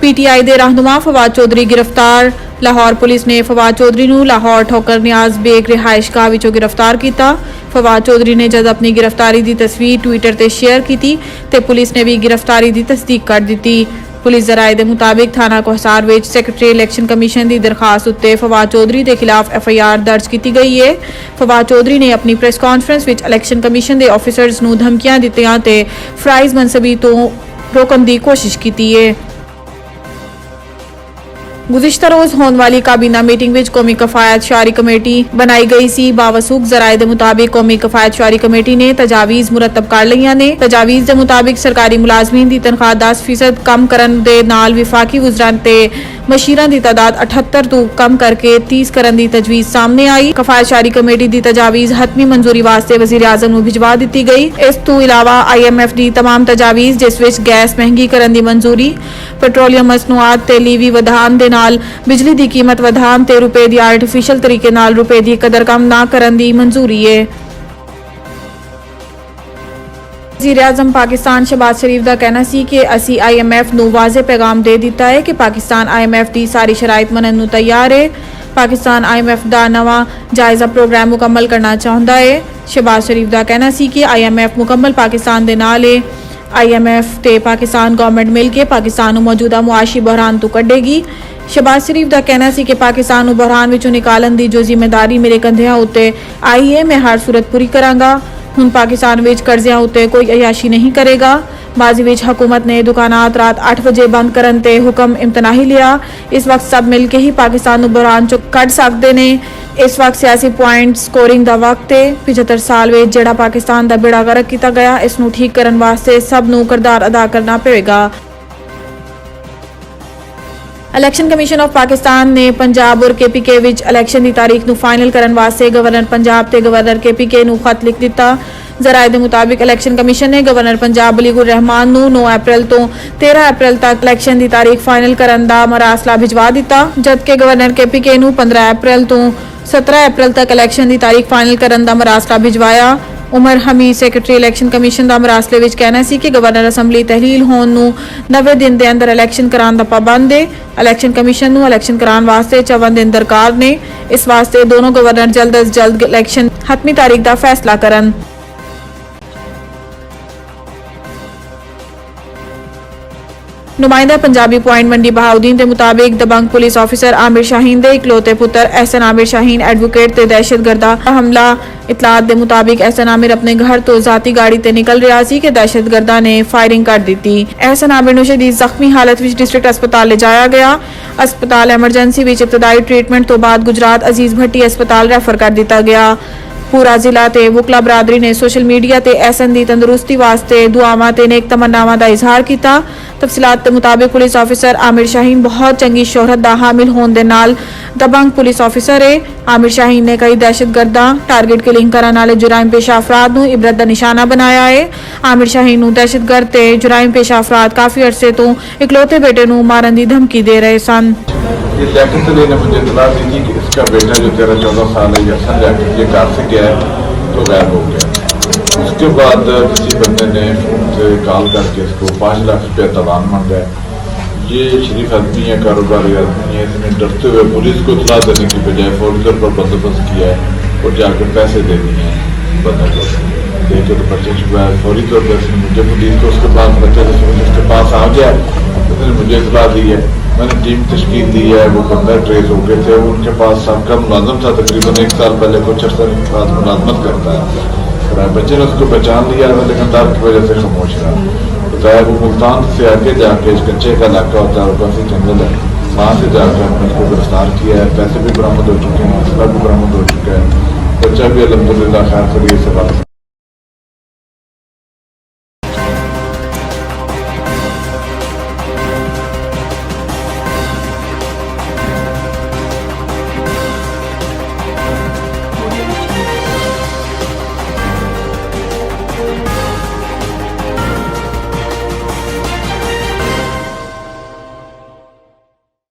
PTI ਦੇ रहनुमा फवाद चौधरी गिरफ्तार। लाहौर पुलिस ने फवाद चौधरी ਨੂੰ लाहौर ठोकर नियाज बेग रिहाइशगाह ਵਿੱਚੋਂ गिरफ्तार किया। फवाद चौधरी ने जद अपनी गिरफ्तारी की तस्वीर ट्विटर ਤੇ शेयर की तो पुलिस ने भी गिरफ्तारी की तस्दीक कर दी। पुलिस जराए के मुताबिक थाना कोहसार विच सैकटरी इलैक्शन कमीशन की दरखास्त उत्ते फवाद चौधरी के खिलाफ FIR दर्ज की गई है। फवाद चौधरी ने अपनी प्रेस कॉन्फ्रेंस विच इलैक्शन कमीशन के ऑफिसर्स नूं धमकियां दित्तियां ते फराइज मनसबी तो रोकने की कोशिश की है। गुज़िश्ता रोज़ होने वाली काबीना मीटिंग में कौमी कफायत शारी कमेटी बनाई गई सी। बावसूख जराए के मुताबिक कौमी कफायत शारी कमेटी ने तजावीज़ मुरतब कर लिया ने। तजावीज़ के मुताबिक सरकारी मुलाजमीन की तनख्वाह 10% कम करने दे नाल विफाकी वज़रान ते मशीरां की तादाद 78 तो कम करके 30 करने की तजवीज़ सामने आई। कफायत शारी कमेटी की तजावीज़ हतमी मंजूरी वास्ते वज़ीर आज़म नूं भिजवा दी गई। इस तो इलावा IMF की तमाम तजावीज़ जिस विच गैस महंगी करने की मंजूरी, पेट्रोलियम मसनूआत ते लीवी वधान दे नाल बिजली की कीमत वधान ते रुपए की आर्टिफिशियल तरीके नाल रुपए की कदर कम ना करने की मंजूरी है। वज़ीर आज़म पाकिस्तान शहबाज शरीफ का कहना सी कि असी IMF नूं वाज़े पैगाम दे दिता है कि पाकिस्तान IMF की सारी शराइत मनन नूं तैयार है। पाकिस्तान IMF का नवा जायजा प्रोग्राम मुकम्मल करना चाहता है। शहबाज शरीफ का कहना सी कि IMF मुकम्मल पाकिस्तान दे नाल है। IMF ते पाकिस्तान गवर्नमेंट मिल के पाकिस्तान नूं मौजूदा मुआशी बहरान तो कढ़ेगी। शहबाज शरीफ का कहना सी कि पाकिस्तान नूं बहरान विचों निकालन की जो जिम्मेदारी मेरे कंधियां उत्ते आई है, मैं हर सूरत पूरी करांगा। हुण पाकिस्तान विच कर्जियां उत्ते कोई अयाशी नहीं करेगा। माजी विच हुकूमत ने दुकानात रात 8 बजे बंद करन ते हुक्म इम्तनाही लिया। इस वक्त सब मिल के ही पाकिस्तान नूं बहरान चों कढ सकदे ने। इस वक्त सियासी पॉइंट स्कोरिंग का वक्त है। 75 साल में जिहड़ा पाकिस्तान का बेड़ा गर्क किया गया, इसनूं ठीक करन वास्ते सब नूं किरदार अदा करना पेगा। इलैक्शन कमीशन ऑफ पाकिस्तान ने पंजाब और KPK विच इलैक्शन की तारीख नूं फाइनल करन वास्ते गवर्नर पंजाब ते गवर्नर KPK नूं खत लिख दिता। जराए के मुताबिक इलैक्शन कमीशन ने गवर्नर पंजाब बलीगुर रहमान नूं 9 अप्रैल तो 13 अप्रैल तक इलैक्शन की तारीख फाइनल करन दा मरासला भिजवा दिता, जबकि गवर्नर KPK नूं 15 अप्रैल तो 17 अप्रैल तक इलैक्शन की तारीख फाइनल करन दा मरासला भिजवाया। Umar Hamid secretary election commission का मरासले विच कहना सी कि गवर्नर असैम्बली तहलील होने नूं 90 दिन के अंदर इलैक्शन कराने का पाबंद है। इलैक्शन कमीशन नूं इलैक्शन कराने वास्ते 54 दिन दरकार ने। इस वास्ते दोनों गवर्नर जल्द अज जल्द इलैक्शन हतमी तारीख का फैसला करन। नुमाइंदा पंजाबी पॉइंट मंडी बहाउद्दीन के मुताबिक दबंग पुलिस ऑफिसर आमिर शाहीन दे इकलौते पुत्र एहसन आमिर शाहीन एडवोकेट ते दहशतगर्दा हमला। इतलात के मुताबिक एहसन आमिर अपने घर तो जाती गाड़ी ते निकल रहा सी कि दहशतगर्दा ने फायरिंग कर दी। एहसन आमिर नूं शदीद जख्मी हालत में डिस्ट्रिक्ट अस्पताल ले जाया गया। अस्पताल एमरजेंसी में इब्तदाई ट्रीटमेंट तो बाद गुजरात अजीज भट्टी अस्पताल रैफर कर दिता गया। पूरा जिला ते वुकला बरादरी ने सोशल मीडिया ते एहसन दी तंदुरुस्ती वास्ते दुआवां ते नेक तमन्नावां दा इजहार किया। तफसीलात के मुताबिक पुलिस ऑफिसर आमिर शाहीन बहुत चंगी शोहरत दा हामिल होने दे नाल दबंग पुलिस ऑफिसर है। आमिर शाहीन ने कई दहशतगर्दा टारगेट किलिंग करने वाले जुराइम पेशा अफराद नूं इबरत दा निशाना बनाया है। आमिर शाहीन नूं दहशतगर्द ते जुराइम पेशा अफराद काफी अरसे तो इकलौते बेटे नूं मारन दी धमकी दे रहे सन। ने मुझे इतला दी थी कि इसका बेटा जो 13-14 साल है यसन ये कार से गया है तो गायब हो गया। उसके बाद किसी बंदे ने फोन से कॉल करके इसको 5 लाख रुपया तलान मांगा है। ये शरीफ आदमी है, कारोबारी आदमी है, इसने डरते हुए पुलिस को इतला देने की बजाय फौरी तौर पर बंदोबस्त किया है और जाकर पैसे दे दिए हैं बंदे को। देखे तो बच्चे छुपा है फौरी तौर पर इसने मुझे पुलिस को उसके पास बच्चे उसके पास आ गया, उसने मुझे इतला दी है। मैंने टीम तश्कील दी है, वो बंदा ट्रेस हो गए थे। उनके पास सबका मुलाजम था, तकरीबन 1 साल पहले कुछ अर्सा के पास मुलाजमत करता है। बच्चे ने उसको पहचान लिया लेकिन डर की वजह से खामोश रहा। बताया वो मुल्तान से आगे जाके इस कच्चे का इलाका होता है और काफ़ी जंगल है, वहाँ से जाकर हमने उसको गिरफ्तार किया है। पैसे भी बरामद हो चुके हैं, असला भी बरामद हो चुका है। बच्चा भी अल्हम्दुलिल्लाह खैर खैरियत से वापस